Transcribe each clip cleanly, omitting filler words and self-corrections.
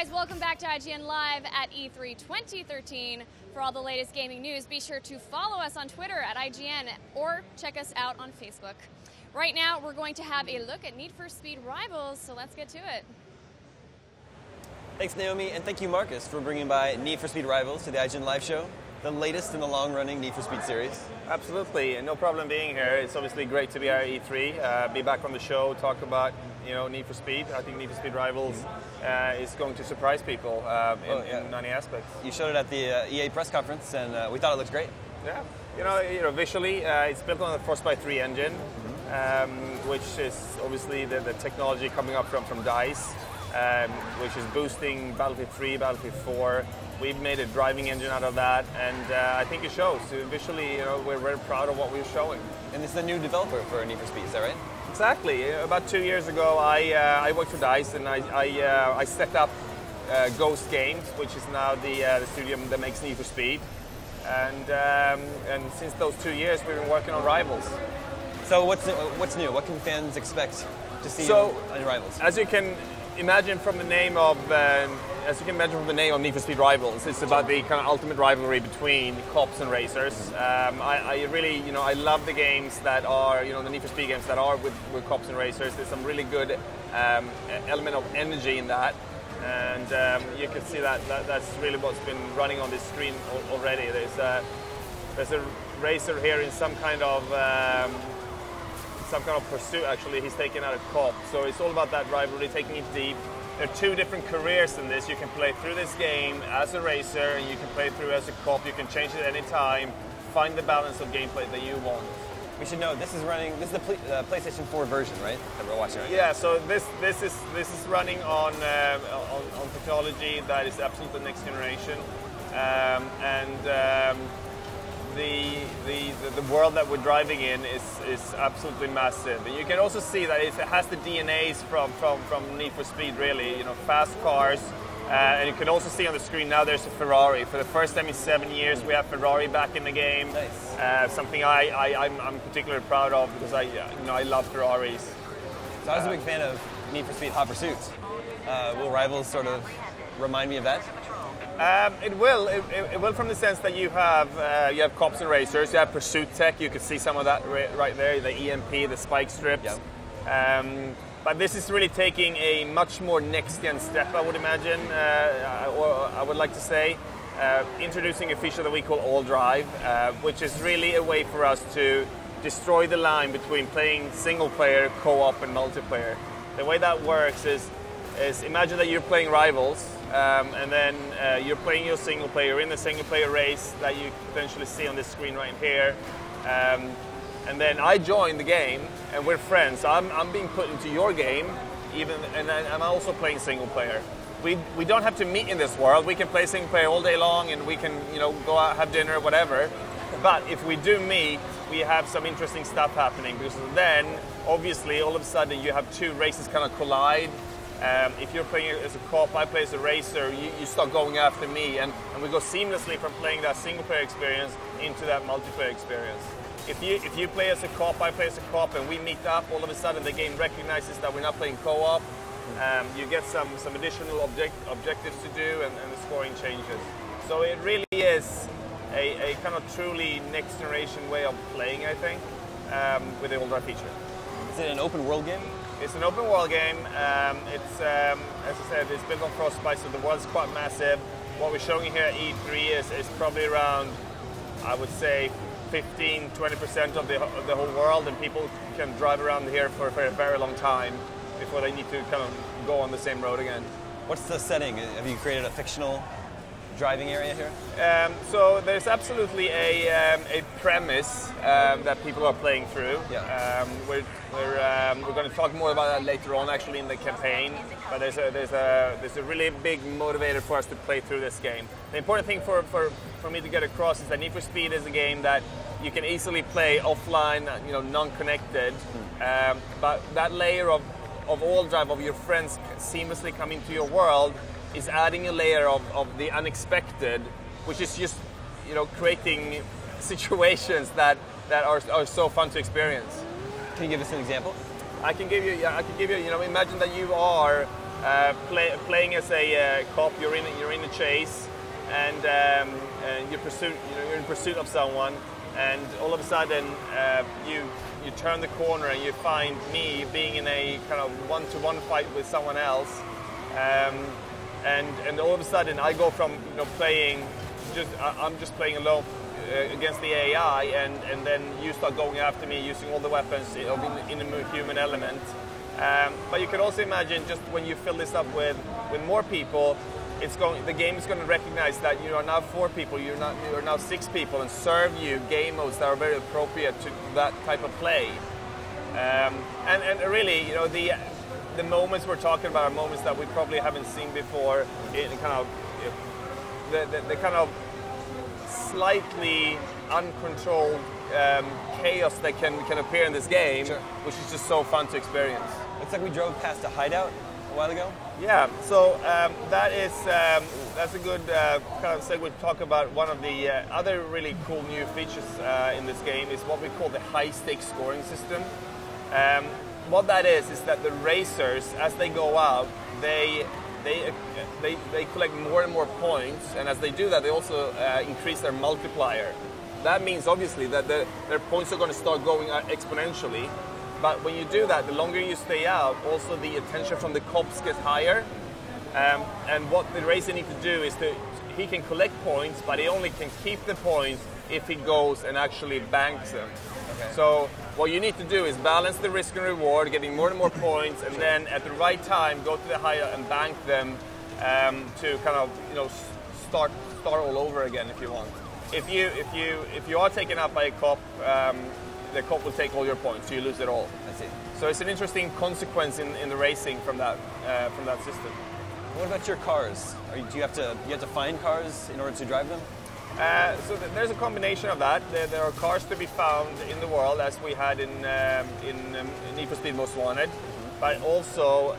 guys, welcome back to IGN Live at E3 2013. For all the latest gaming news, be sure to follow us on Twitter at IGN or check us out on Facebook. Right now, we're going to have a look at Need for Speed Rivals, so let's get to it. Thanks, Naomi, and thank you, Marcus, for bringing by Need for Speed Rivals to the IGN Live show, the latest in the long-running Need for Speed series. Absolutely, and no problem being here. It's obviously great to be at E3, be back on the show, talk about Need for Speed. I think Need for Speed Rivals is going to surprise people in many aspects. You showed it at the EA press conference, and we thought it looked great. Yeah, visually, it's built on the Frostbite 3 engine, which is obviously the technology coming up from DICE, which is boosting Battlefield 3, Battlefield 4. We've made a driving engine out of that, and I think it shows. Visually, we're very proud of what we're showing. And this is a new developer for Need for Speed, is that right? Exactly. About 2 years ago, I worked for DICE, and I set up Ghost Games, which is now the studio that makes Need for Speed. And since those 2 years, we've been working on Rivals. So what's new? What can fans expect to see on Rivals? As you can imagine from the name of Need for Speed Rivals, it's about the kind of ultimate rivalry between cops and racers. I really, I love the games that are, the Need for Speed games that are with cops and racers. There's some really good element of energy in that, and you can see that's really what's been running on this screen already. There's a racer here in some kind of pursuit. Actually, he's taking out a cop, so it's all about that rivalry, taking it deep. There are two different careers in this. You can play through this game as a racer, and you can play through as a cop. You can change it at any time. Find the balance of gameplay that you want. We should know this is the PlayStation 4 version, right? That we're watching right now. Yeah. So this is running on technology that is absolutely next generation, The world that we're driving in is absolutely massive. And you can also see that it has the DNAs from Need for Speed, really. Fast cars. And you can also see on the screen now there's a Ferrari. For the first time in 7 years, we have Ferrari back in the game. Nice. Something I'm particularly proud of because I love Ferraris. So I was a big fan of Need for Speed Hot Pursuits. Will Rivals sort of remind me of that? It will. It will, from the sense that you have cops and racers. You have pursuit tech. You can see some of that right there. The EMP, the spike strips. Yep. But this is really taking a much more next-gen step, I would imagine, or I would like to say, introducing a feature that we call All Drive, which is really a way for us to destroy the line between playing single-player, co-op, and multiplayer. The way that works is imagine that you're playing Rivals. And then you're playing your single player in the single player race that you potentially see on this screen right here. And then I join the game and we're friends. I'm being put into your game, and I'm also playing single player. We don't have to meet in this world. We can play single player all day long, and we can go out, have dinner, whatever. But if we do meet, we have some interesting stuff happening, because then obviously all of a sudden you have two races kind of collide. If you're playing as a cop, I play as a racer, you start going after me, and we go seamlessly from playing that single-player experience into that multiplayer experience. If you play as a cop, I play as a cop, and we meet up, all of a sudden the game recognizes that we're not playing co-op. You get some additional objectives to do, and the scoring changes. So it really is a kind of truly next-generation way of playing, I think, with the All Drive feature. Is it an open-world game? It's an open world game. It's, as I said, it's built on Frostbite, so the world's quite massive. What we're showing here at E3 is probably around, I would say, 15-20% of the whole world, and people can drive around here for a very long time before they need to kind of go on the same road again. What's the setting? Have you created a fictional driving area here? So there's absolutely a premise that people are playing through. Yeah. We're going to talk more about that later on, actually, in the campaign. But there's a really big motivator for us to play through this game. The important thing for me to get across is that Need for Speed is a game that you can easily play offline, non-connected. But that layer of All Drive, of your friends seamlessly coming to your world, is adding a layer of the unexpected, which is just creating situations that are so fun to experience. Can you give us an example? I can give you. Imagine that you are playing as a cop, you're in a chase, and you're in pursuit of someone, and all of a sudden you turn the corner and you find me being in a kind of one-to-one fight with someone else, and all of a sudden I go from playing I'm just playing alone against the AI, and then you start going after me using all the weapons in a human element. But you can also imagine, just when you fill this up with more people, the game is going to recognize that you are now 4 people, you are now 6 people, and serve you game modes that are very appropriate to that type of play. And really, the moments we're talking about are moments that we probably haven't seen before. In kind of the kind of slightly uncontrolled chaos that can appear in this game, sure, which is just so fun to experience. Looks like we drove past a hideout a while ago. Yeah, so that's a good kind of segue to talk about one of the other really cool new features in this game is what we call the high-stakes scoring system. What that is that the racers, as they go out, they collect more and more points, and as they do that, they also increase their multiplier. That means obviously that their points are going to start going exponentially. But when you do that, the longer you stay out, also the attention from the cops gets higher. And what the racer needs to do is he can collect points, but he only can keep the points if he goes and actually banks them. Okay. So what you need to do is balance the risk and reward, getting more and more points, and then at the right time go to the hideout and bank them to kind of start all over again if you want. If you are taken out by a cop, the cop will take all your points, so you lose it all. I see. So it's an interesting consequence in the racing from that system. What about your cars? Do you have to find cars in order to drive them? So there's a combination of that. There are cars to be found in the world, as we had in Need for Speed Most Wanted, but also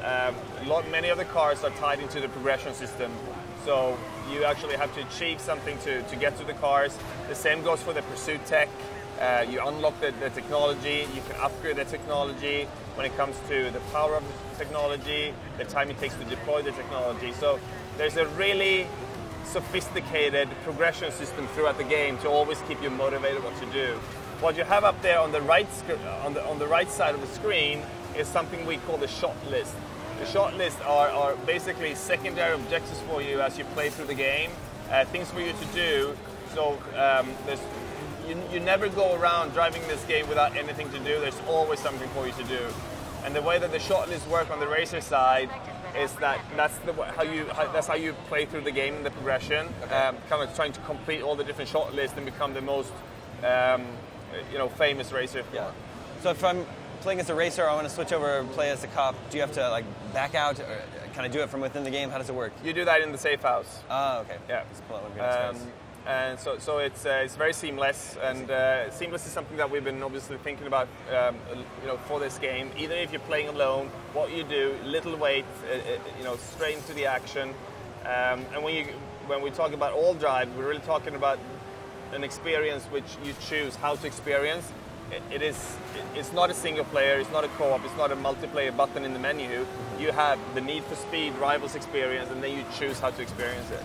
many of the cars are tied into the progression system. So you actually have to achieve something to get to the cars. The same goes for the pursuit tech. You unlock the technology, you can upgrade the technology when it comes to the power of the technology, the time it takes to deploy the technology. So there's a really sophisticated progression system throughout the game to always keep you motivated what to do. What you have up there on the right on the right side of the screen is something we call the shot list. The shot list are basically secondary objectives for you as you play through the game, things for you to do. So you never go around driving this game without anything to do. There's always something for you to do. And the way that the shot lists work on the racer side is that's how you play through the game in the progression, okay. Kind of trying to complete all the different shot lists and become the most famous racer. Yeah. So if I'm playing as a racer, I want to switch over and play as a cop. Do you have to back out, or kind of do it from within the game? How does it work? You do that in the safe house. Oh, okay. Yeah. Just pull out and so it's very seamless, and seamless is something that we've been obviously thinking about for this game. Either if you're playing alone, what you do, little weight, straight into the action. And when we talk about all drive, we're really talking about an experience which you choose how to experience. It's not a single player, it's not a co-op, it's not a multiplayer button in the menu. You have the Need for Speed Rivals experience, and then you choose how to experience it.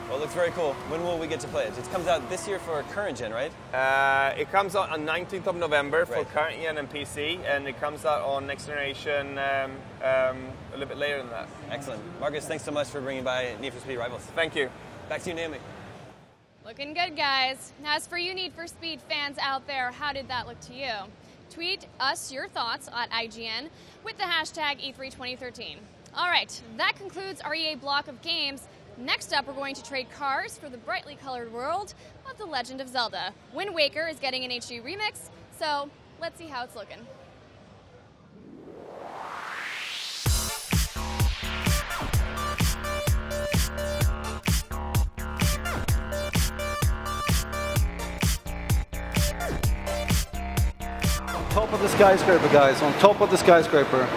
Well, it looks very cool. When will we get to play it? It comes out this year for current gen, right? It comes out on 19th of November for right. current gen and PC, and it comes out on next generation a little bit later than that. Excellent. Marcus, thanks so much for bringing by Need for Speed Rivals. Thank you. Back to you, Naomi. Looking good, guys. As for you Need for Speed fans out there, how did that look to you? Tweet us your thoughts at IGN with the hashtag E32013. All right, that concludes our EA block of games. Next up, we're going to trade cars for the brightly colored world of The Legend of Zelda. Wind Waker is getting an HD remix, so let's see how it's looking. Top of the skyscraper, guys, on top of the skyscraper.